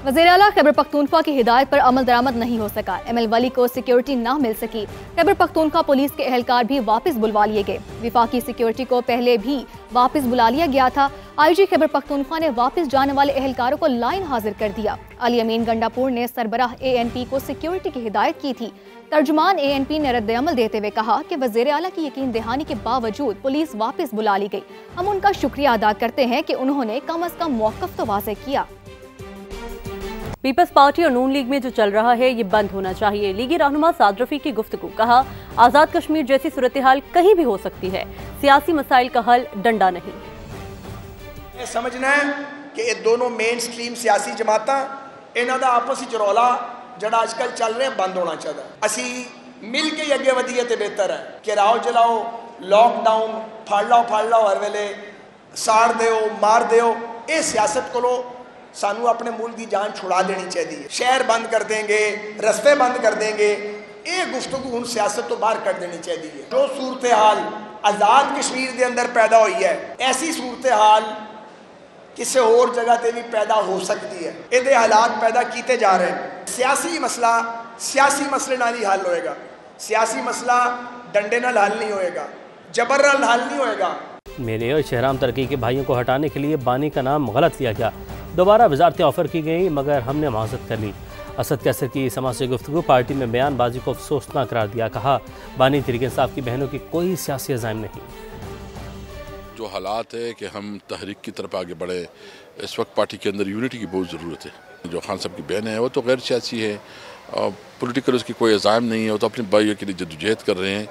वज़ीर आला खैबर पख्तूनख्वा की हिदायत पर अमल दरामद नहीं हो सका। ML वली को सिक्योरिटी ना मिल सकी। खैबर पख्तूनख्वा पुलिस के एहलकार भी वापस बुलवा लिए गए। विफाकी सिक्योरिटी को पहले भी वापस बुला लिया गया था। IG खैबर पख्तूनख्वा ने वापस जाने वाले एहलकारों को लाइन हाजिर कर दिया। अली अमीन गंडापुर ने सरबराह ANP को सिक्योरिटी की हिदायत की थी। तर्जुमान ANP ने रद्द-ए-अमल देते हुए कहा कि वज़ीर आला की यकीन दहानी के बावजूद पुलिस वापस बुला ली गई। हम उनका शुक्रिया अदा करते हैं कि उन्होंने कम अज कम मौक़िफ़ तो वाज़ेह किया। पीपल्स पार्टी और नून लीग में जो चल रहा है ये बंद होना चाहिए। लीगी रहनुमा साद रफी की गुफ्तगू। कहा, आज़ाद कश्मीर जैसी सूरत हाल कहीं भी हो सकती है, सियासी मसाइल का हल डंडा नहीं। समझना है कि ये दोनों मेन स्ट्रीम सियासी जमातां इन्हां दा आपस विच रौला जिहड़ा अजकल चल रहा बंद होना चाहिए। असी मिल के अगे वधीए तो बेहतर है कि राओ जलाओ, लॉकडाउन फड़ लाओ हर वेले साड़ दो मार दो, ये सियासत को सानू अपने मुल्क की जान छुड़ा देनी चाहिए। शहर बंद कर देंगे, रस्ते बंद कर देंगे, ये गुफ्तगू हुण सियासत तो बाहर कर देनी चाहिए। जो सूरत हाल आज़ाद कश्मीर के अंदर पैदा हुई है, ऐसी सूरत हाल किसी होर जगह पर भी पैदा हो सकती है। ये हालात पैदा किए जा रहे हैं। सियासी मसला सियासी मसले नाल ही हल होएगा। सियासी मसला डंडे नाल हल नहीं होएगा, जबर नाल हल नहीं होएगा। मेरे और शहराम तरक्की के भाइयों को हटाने के लिए बानी का नाम गलत लिया गया। दोबारा वजारतें ऑफ़र की गई मगर हमने माजरत कर ली। असद कैसर की समाज से गुफ्तगू। पार्टी में बयानबाजी को अफसोसनाक करार दिया। कहा, बानी तहरीक इंसाफ की बहनों की कोई सियासी अज़ाइम नहीं। जो हालात है कि हम तहरीक की तरफ आगे बढ़े, इस वक्त पार्टी के अंदर यूनिटी की बहुत ज़रूरत है। जो खान साहब की बहन है वो तो गैर सियासी है, पॉलिटिकल उसकी कोई अज़ाइम नहीं है, वो तो अपने भाइयों के लिए जद्दोजहद कर रहे हैं।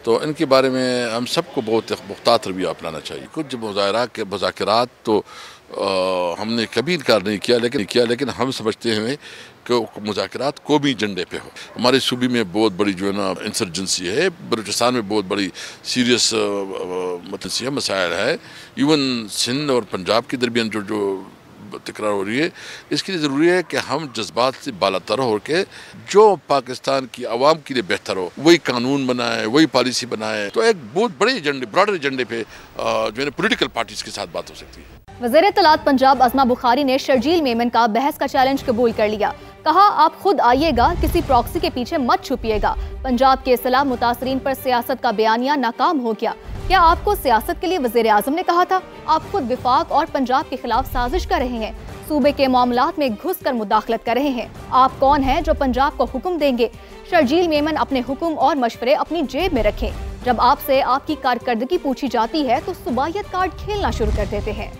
तो इनके बारे में हम सबको बहुत मुख्तात रवैया अपनाना चाहिए। कुछ मुज़ाकरात तो हमने कभी इनकार नहीं किया, लेकिन हम समझते हैं कि मुज़ाकरात को भी एजेंडे पे हो। हमारे सूबे में बहुत बड़ी जो है ना इंसर्जेंसी है, बलूचिस्तान में बहुत बड़ी सीरियस मतलब मसाइल है। इवन सिंध और पंजाब के दरमियान जो तकरार हो रही है, इसके लिए ज़रूरी है कि हम जज्बात से बालातर हो के जो पाकिस्तान की आवाम के लिए बेहतर हो वही कानून बनाए, वही पॉलिसी बनाए। तो एक बहुत बड़े एजेंडे, ब्रॉडर एजेंडे पे जो है पॉलिटिकल पार्टीज के साथ बात हो सकती है। वज़ीर इत्तलात पंजाब अज़मा बुखारी ने शर्जील मेमन का बहस का चैलेंज कबूल कर लिया। कहा, आप खुद आइएगा, किसी प्रॉक्सी के पीछे मत छुपिएगा। पंजाब के इस्लाम मुतासरीन पर सियासत का बयानिया नाकाम हो गया। क्या आपको सियासत के लिए वज़ीर आज़म ने कहा था? आप खुद विफाक और पंजाब के खिलाफ साजिश कर रहे हैं, सूबे के मामलात में घुस कर मुदाखलत कर रहे हैं। आप कौन हैं जो पंजाब को हुक्म देंगे? शर्जील मेमन अपने हुक्म और मशवरे अपनी जेब में रखें। जब आपसे आपकी कारकर्दगी पूछी जाती है तो सुबाहियत कार्ड खेलना शुरू कर देते हैं।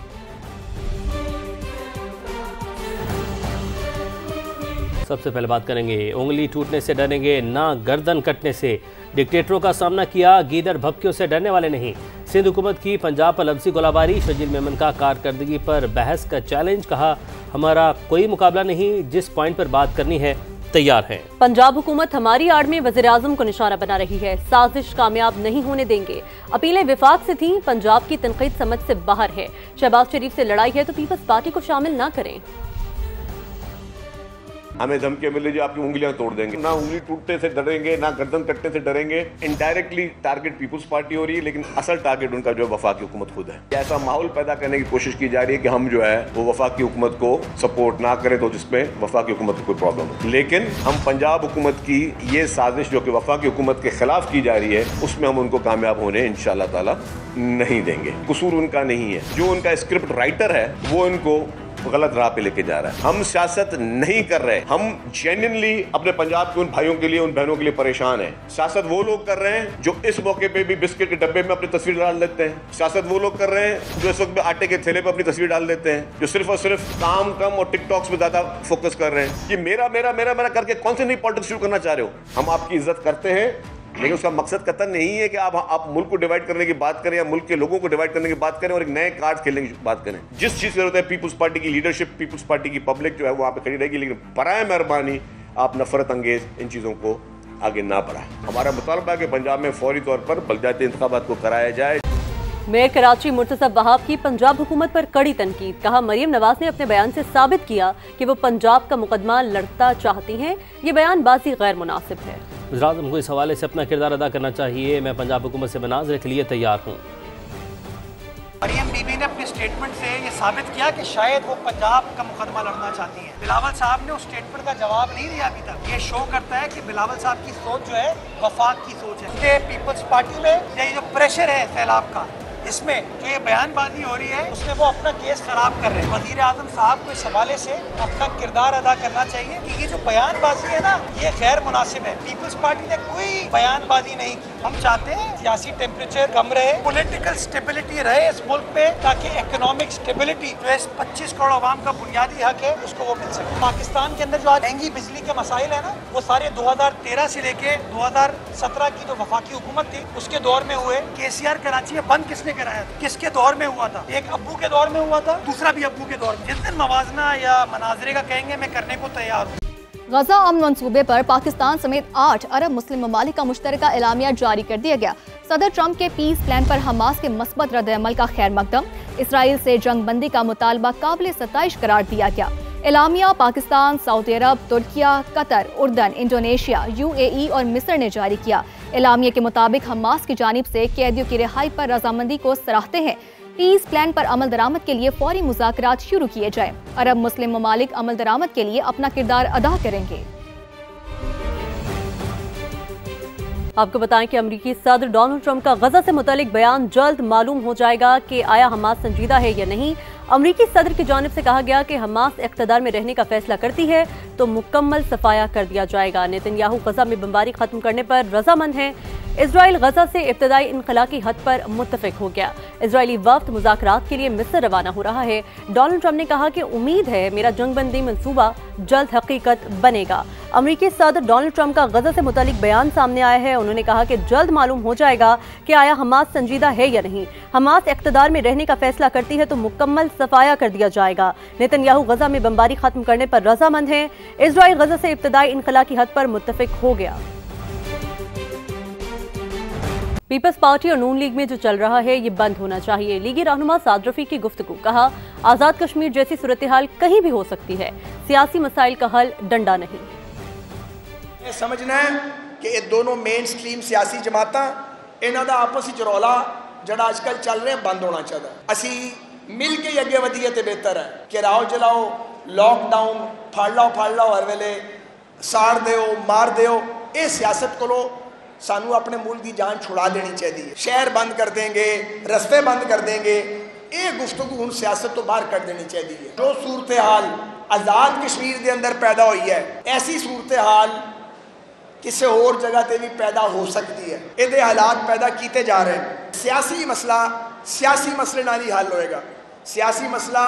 सबसे पहले बात करेंगे, उंगली टूटने से डरेंगे ना गर्दन कटने से। डिक्टेटरों का सामना किया, गीदड़ भपकियों से डरने वाले नहीं। सिंध हुकूमत की पंजाब पर लफ्ज़ी गोलाबारी। शर्जील मेमन का कारकर्दगी पर बहस का चैलेंज। कहा, हमारा कोई मुकाबला नहीं, जिस पॉइंट पर बात करनी है तैयार है। पंजाब हुकूमत हमारी आड़ में वज़ीर आज़म को निशाना बना रही है, साजिश कामयाब नहीं होने देंगे। अपीलें विफाक से थी, पंजाब की तनकीद समझ से बाहर है। शहबाज शरीफ से लड़ाई है तो पीपल्स पार्टी को शामिल ना करें। हमें धमकी मिली जो आपकी उंगलियां तोड़ देंगे। ना उंगली टूटने से डरेंगे, ना गर्दन कटने से डरेंगे। इनडायरेक्टली टारगेट पीपुल्स पार्टी हो रही है, लेकिन असल टारगेट उनका जो वफाकी हुकूमत खुद है। ऐसा माहौल पैदा करने की कोशिश की जा रही है कि हम जो है वो वफाकी हुकूमत को सपोर्ट ना करें, तो जिसमें वफाकी हुकूमत को कोई प्रॉब्लम हो। लेकिन हम पंजाब हुकूमत की ये साजिश जो कि वफाकी हुकूमत के खिलाफ की जा रही है, उसमें हम उनको कामयाब होने इंशाअल्लाह ताला नहीं देंगे। कसूर उनका नहीं है, जो उनका स्क्रिप्ट राइटर है वो इनको गलत राह पे लेके जा रहा है। हम सियासत नहीं कर रहे, हम जेन्युइनली अपने पंजाब के उन भाइयों के लिए, उन बहनों के लिए परेशान हैं। सियासत वो लोग कर रहे हैं जो इस मौके पे भी बिस्किट के डब्बे में अपनी तस्वीर डाल देते हैं। सियासत वो लोग कर रहे हैं जो इस वक्त आटे के थैले पे अपनी तस्वीर डाल देते हैं, जो सिर्फ और सिर्फ काम कम और टिकटॉक्स में ज्यादा फोकस कर रहे हैं कि मेरा मेरा मेरा मेरा करके कौन सी नई पॉलिटिक्स शुरू करना चाह रहे हो। हम आपकी इज्जत करते हैं, लेकिन उसका मकसद कतई नहीं है कि आप मुल्क को डिवाइड करने की बात करें या मुल्क के लोगों को डिवाइड करने की बात करें और एक नए कार्ड खेलने की बात करें। जिस चीज़ की जरूरत है, पीपुल्स पार्टी की लीडरशिप, पीपुल्स पार्टी की पब्लिक जो है वहाँ पे खड़ी रहेगी, लेकिन बराए मेहरबानी आप नफरत अंगेज इन चीज़ों को आगे ना बढ़ाएं। हमारा मुतालबा है कि पंजाब में फौरी तौर पर बलदियाती इंतखाबात को कराया जाए। मेयर कराची मुर्तज़ा वहाब की पंजाब हुकूमत पर कड़ी तनकीद। कहा, मरियम नवाज ने अपने बयान से साबित किया कि वो पंजाब का मुकदमा लड़ता चाहती हैं। ये बयानबाजी गैर मुनासिब है। वज़ीर आज़म को इस हवाले से अपना किरदार अदा करना चाहिए। मैं पंजाब हुकूमत से मनाज़रे के लिए तैयार हूँ। मरियम बीबी ने अपने स्टेटमेंट से ये साबित किया कि शायद वो पंजाब का मुकदमा लड़ना चाहती हैं। बिलावल साहब ने उस स्टेटमेंट का जवाब नहीं दिया अभी तक। ये शो करता है कि बिलावल साहब की सोच जो है वफाक की सोच है। ये पीपल्स पार्टी में ये जो प्रेशर है सैलाब का, इसमें जो ये बयानबाजी हो रही है उसमें वो अपना केस खराब कर रहे हैं। वजीर आजम साहब को इस हवाले से अपना किरदार अदा करना चाहिए कि ये जो बयानबाजी है ना, ये गैर मुनासिब है। पीपल्स पार्टी ने कोई बयानबाजी नहीं की। हम चाहते हैं सियासी टेम्परेचर कम रहे, पॉलिटिकल स्टेबिलिटी रहे इस मुल्क में, ताकि इकोनॉमिक स्टेबिलिटी जो इस 25 करोड़ आवाम का बुनियादी हक है उसको वो मिल सके। पाकिस्तान के अंदर जो आज महंगी बिजली के मसाइल है ना, वो सारे 2013 से लेके 2017 की जो वफाकी हुकूमत थी उसके दौर में हुए। KCR कराची में बंद किसने कराया था, किसके दौर में हुआ था? एक अब्बू के दौर में हुआ था, दूसरा भी अब्बू के दौर में। जिस दिन मवाजना या मनाजरे का कहेंगे मैं करने को तैयार हूँ। गजा अमन मंसूबे पर पाकिस्तान समेत 8 अरब मुस्लिम ममालिक का मुश्तरका एलामिया जारी कर दिया गया। सदर ट्रंप के पीस प्लान पर हमास के मस्बत रद्द-ए-अमल का खैर मकदम। इसराइल से जंग बंदी का मुतालबा काबिल सताइश करार दिया गया। एलामिया पाकिस्तान, सऊदी अरब, तुर्किया, कतर, उर्दन, इंडोनेशिया, UAE और मिस्र ने जारी किया। एलामिया के मुताबिक हमास की जानिब से कैदियों की रिहाई पर रजामंदी को सराहते हैं। पीस प्लान पर अमल दरामद के लिए फौरी मुज़ाकरात शुरू किए जाएं। अरब मुस्लिम ममालिक अमल दरामद के लिए अपना किरदार अदा करेंगे। आपको बताएं कि अमेरिकी सदर डोनाल्ड ट्रंप का गजा से मुतालिक बयान जल्द मालूम हो जाएगा कि आया हमास संजीदा है या नहीं। अमेरिकी सदर की जानिब से कहा गया कि हमास इक़्तिदार में रहने का फैसला करती है तो मुकम्मल सफाया कर दिया जाएगा। नेतन्याहू गजा में बमबारी खत्म करने पर रजामंद हैं। इजराइल गजा से इब्तदाई इनखला की हद पर मुत्तफिक हो गया। इजरायली वफ्द मुज़ाकरात के लिए मिस्र रवाना हो रहा है। डोनाल्ड ट्रंप ने कहा कि उम्मीद है मेरा जंगबंदी मंसूबा जल्द हकीकत बनेगा। अमेरिकी सदर डोनाल्ड ट्रंप का गजा से मुतालिक बयान सामने आया है। उन्होंने कहा कि जल्द मालूम हो जाएगा कि आया हमास संजीदा है या नहीं। हमास इक़्तिदार में रहने का फैसला करती है तो मुकम्मल सफाया कर दिया जाएगा। नेतन्याहू गजा में बमबारी खत्म करने पर रजामंद हैं। इजराइल गजा से इब्तदाई इनखला की हद पर मुत्तफिक हो गया। पीपल्स पार्टी और नून लीग में जो चल रहा है ये बंद होना चाहिए। लीगी रहनुमा साद रफी की गुफ्तगू। कहा आज़ाद कश्मीर जैसी सूरत हाल कहीं भी हो सकती है, सियासी मसाइल का हल डंडा नहीं। समझना है कि ये दोनों मेन स्ट्रीम सियासी जमातां इन्हां दा आपस विच रौला जिहड़ा अजकल चल रहा बंद होना चाहिए। असी मिल के अगे वधीए ते बेहतर है कि राओ जलाओ, लॉकडाउन फड़ लाओ हर वेले साड़ दिओ मार दिओ, ये सियासत कोलों सानू अपने मुल्क की जान छुड़ा देनी चाहिए। शहर बंद कर देंगे, रस्ते बंद कर देंगे, ये गुफ्तगू हुण सियासत तो बाहर कर देनी चाहिए। जो सूरत हाल आज़ाद कश्मीर के अंदर पैदा हुई है, ऐसी सूरत हाल किसी होर जगह पर भी पैदा हो सकती है। ये हालात पैदा किए जा रहे हैं। सियासी मसला सियासी मसले नाल ही हल होएगा। सियासी मसला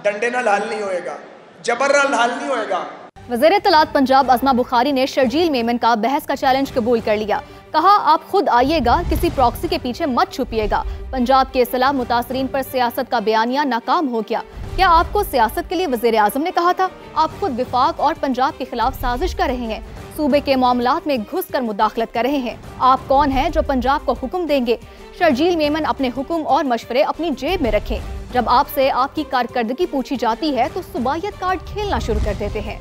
डंडे नाल हल नहीं होएगा, जबर नाल हल नहीं होएगा। वज़ीर इत्तलात पंजाब अज़मा बुखारी ने शर्जील मेमन का बहस का चैलेंज कबूल कर लिया। कहा आप खुद आइएगा, किसी प्रॉक्सी के पीछे मत छुपिएगा। पंजाब के इस्लाह मुतासरीन पर सियासत का बयानिया नाकाम हो गया। क्या आपको सियासत के लिए वज़ीर आज़म ने कहा था? आप खुद विफाक और पंजाब के खिलाफ साजिश कर रहे हैं, सूबे के मामलात में घुस कर मुदाखलत कर रहे हैं। आप कौन हैं जो पंजाब को हुक्म देंगे? शर्जील मेमन अपने हुक्म और मशवरे अपनी जेब में रखें। जब आपसे आपकी कारकर्दगी पूछी जाती है तो सुबाहियत कार्ड खेलना शुरू कर देते हैं।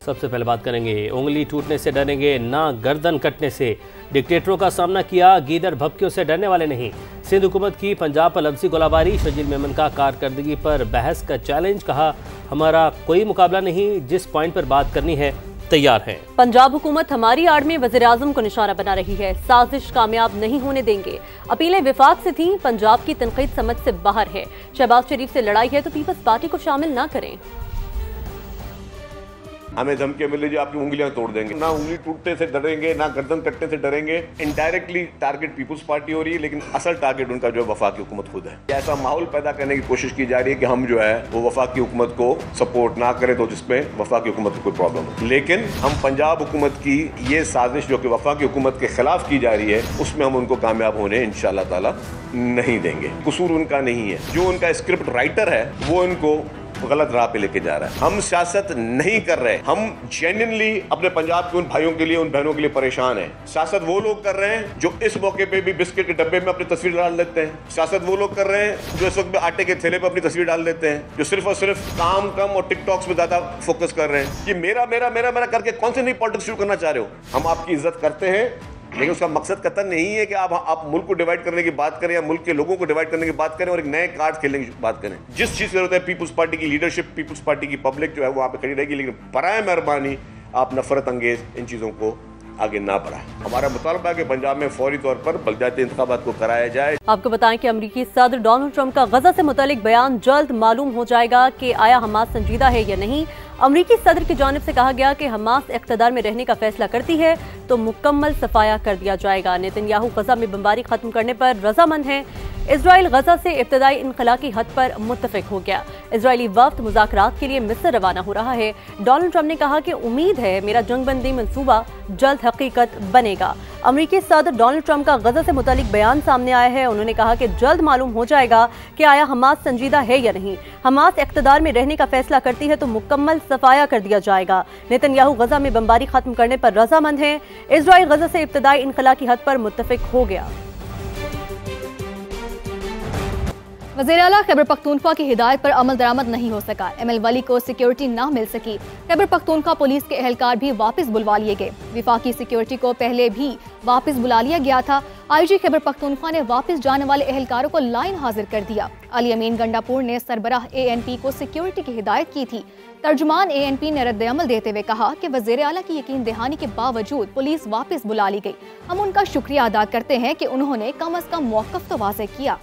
सबसे पहले बात करेंगे उंगली टूटने से डरेंगे ना गर्दन कटने से। डिक्टेटरों का सामना किया, गीदड़ भभकियों से डरने वाले नहीं। सिंध हुकूमत की पंजाब पर लफ्ज़ी गोलाबारी। शर्जील मेमन का कारकर्दगी पर बहस का चैलेंज। कहा हमारा कोई मुकाबला नहीं, जिस पॉइंट पर बात करनी है तैयार है। पंजाब हुकूमत हमारी आड़ में वज़ीर आज़म को निशाना बना रही है। साजिश कामयाब नहीं होने देंगे। अपीलें विफाक से थी, पंजाब की तनकीद समझ से बाहर है। शहबाज शरीफ से लड़ाई है तो पीपल्स पार्टी को शामिल ना करें। हमें धमकियां मिल रही आपकी उंगलियां तोड़ देंगे। ना उंगली टूटने से डरेंगे, ना गर्दन कटने से डरेंगे। इनडायरेक्टली टारगेट पीपल्स पार्टी हो रही है, लेकिन असल टारगेट उनका जो है वफाकी हुकूमत खुद है। ऐसा माहौल पैदा करने की कोशिश की जा रही है कि हम जो है वो वफाकी हुकूमत को सपोर्ट ना करें, तो जिसपे वफाकी हुकूमत को कोई प्रॉब्लम हो। लेकिन हम पंजाब हुकूमत की ये साजिश जो कि वफाकी हुकूमत के खिलाफ की जा रही है, उसमें हम उनको कामयाब होने इंशाअल्लाह ताला नहीं देंगे। कसूर उनका नहीं है, जो उनका स्क्रिप्ट राइटर है वो इनको गलत राह पे लेके जा रहा है। हम सियासत नहीं कर रहे, हम जेन्युइनली अपने पंजाब के उन भाइयों के लिए, उन बहनों के लिए परेशान हैं। सियासत वो लोग कर रहे हैं जो इस मौके पे भी बिस्किट के डब्बे में अपनी तस्वीर डाल देते हैं। सियासत वो लोग कर रहे हैं जो इस वक्त आटे के थैले पे अपनी तस्वीर डाल देते हैं, जो सिर्फ और सिर्फ काम कम और टिकटॉक्स में ज्यादा फोकस कर रहे हैं कि मेरा मेरा मेरा मेरा करके कौन से नई पॉलिटिक्स शुरू करना चाह रहे हो। हम आपकी इज्जत करते हैं, लेकिन उसका मकसद कतई नहीं है कि आप मुल्क को डिवाइड करने की बात करें या मुल्क के लोगों को डिवाइड करने की बात करें और एक नए कार्ड खेलने की बात करें। जिस चीज़ की जरूरत है पीपुल्स पार्टी की लीडरशिप, पीपुल्स पार्टी की पब्लिक जो है वो वहाँ पे खड़ी रहेगी, लेकिन बराए मेहरबानी आप नफरत अंगेज इन चीज़ों को आगे ना बढ़ाएं। हमारा मुतालबा है कि पंजाब में फौरी तौर पर बलदियाती इंतखाबात को कराया जाए। आपको बताएं कि अमेरिकी सदर डोनाल्ड ट्रंप का गजा से मुतालिक बयान जल्द मालूम हो जाएगा कि आया हमास संजीदा है या नहीं। अमेरिकी सदर की जानिब से कहा गया कि हमास इख्तिदार में रहने का फैसला करती है तो मुकम्मल सफाया कर दिया जाएगा। नेतन्याहू गजा में बमबारी खत्म करने पर रजामंद हैं। इजराइल गजा से इब्तदाई इनखला की हद पर मुत्तफिक हो गया। इजरायली वफ्द मुज़ाकरात के लिए मिस्र रवाना हो रहा है। डोनाल्ड ट्रंप ने कहा कि उम्मीद है मेरा जंगबंदी मंसूबा जल्द हकीकत बनेगा। अमेरिकी सदर डोनाल्ड ट्रंप का गजा से मुतालिक बयान सामने आया है। उन्होंने कहा कि जल्द मालूम हो जाएगा कि आया हमास संजीदा है या नहीं। हमास इख्तिदार में रहने का फैसला करती है तो मुकम्मल सफाया कर दिया जाएगा। नेतन्याहू गजा में बमबारी खत्म करने पर रजामंद हैं। इजराइल गजा से इब्तदाई इनखला की हद पर मुत्तफिक हो गया। वज़ीर आला खैबर पख्तूनख्वा की हिदायत पर अमल दरामद नहीं हो सका। ML वली को सिक्योरिटी ना मिल सकी। खैबर पख्तूनख्वा पुलिस के एहलकार भी वापस बुलवा लिए गए। विफाकी सिक्योरिटी को पहले भी वापस बुला लिया गया था। IG खैबर पख्तूनख्वा ने वापस जाने वाले एहलकारों को लाइन हाजिर कर दिया। अली अमीन गंडापुर ने सरबराह ANP को सिक्योरिटी की हिदायत की थी। तर्जुमान ANP ने रद्द-ए-अमल देते हुए कहा कि वज़ीर आला की यकीन दहानी के बावजूद पुलिस वापस बुला ली गई। हम उनका शुक्रिया अदा करते हैं कि उन्होंने कम अज कम मौक़िफ़ तो वाज़ेह किया।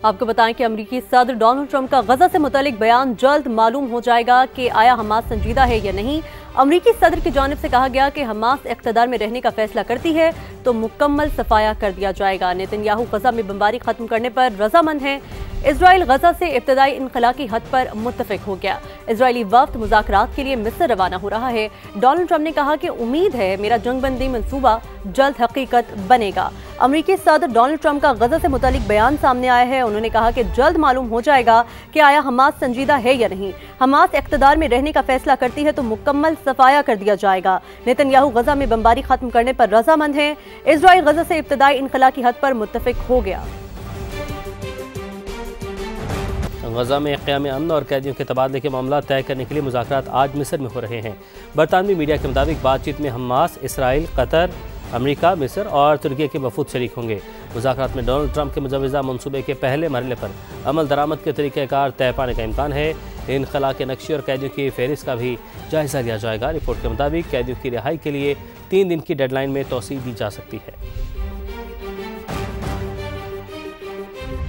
आपको बताएं कि अमेरिकी सदर डोनाल्ड ट्रंप का गजा से मुतालिक बयान जल्द मालूम हो जाएगा कि आया हमास संजीदा है या नहीं। अमेरिकी सदर की जानिब से कहा गया कि हमास इख्तिदार में रहने का फैसला करती है तो मुकम्मल सफाया कर दिया जाएगा। नेतन्याहू गजा में बमबारी खत्म करने पर रजामंद हैं। इजराइल गजा से इब्तदाई इनखला की हद पर मुत्तफिक हो गया। इजरायली वफ्द मुज़ाकरात के लिए मिस्र रवाना हो रहा है। डोनाल्ड ट्रंप ने कहा कि उम्मीद है मेरा जंगबंदी मंसूबा जल्द हकीकत बनेगा। अमेरिकी सदर डोनाल्ड ट्रंप का गजा से मुतालिक बयान सामने आया है। उन्होंने कहा कि जल्द मालूम हो जाएगा कि आया हमास संजीदा है या नहीं। हमास इख्तिदार में रहने का फैसला करती है तो मुकम्मल सफाया कर दिया जाएगा। नेतन्याहू गजा में बमबारी खत्म करने पर रजामंद हैं। इजराइल गजा से इब्तदाई इनखला की हद पर मुत्तफिक हो गया। गजा में क़याम अमन और कैदियों के तबादले के मामला तय करने के लिए मुज़ाकरात आज मिस्र में हो रहे हैं। बरतानवी मीडिया के मुताबिक बातचीत में हमास, इसराइल, कतर, अमेरिका, मिस्र और तुर्की के वफूद शरीक होंगे। मुज़ाकरात में डोनाल्ड ट्रंप के मुजवज़ा मनसूबे के पहले मरहले पर अमल दरामद के तरीक़ाकार तय पाने का इम्कान है। इनखला के नक्शे और कैदियों की फहरिस्त का भी जायज़ा लिया जाएगा। रिपोर्ट के मुताबिक कैदियों की रिहाई के लिए 3 दिन की डेडलाइन में तोसी दी जा सकती है।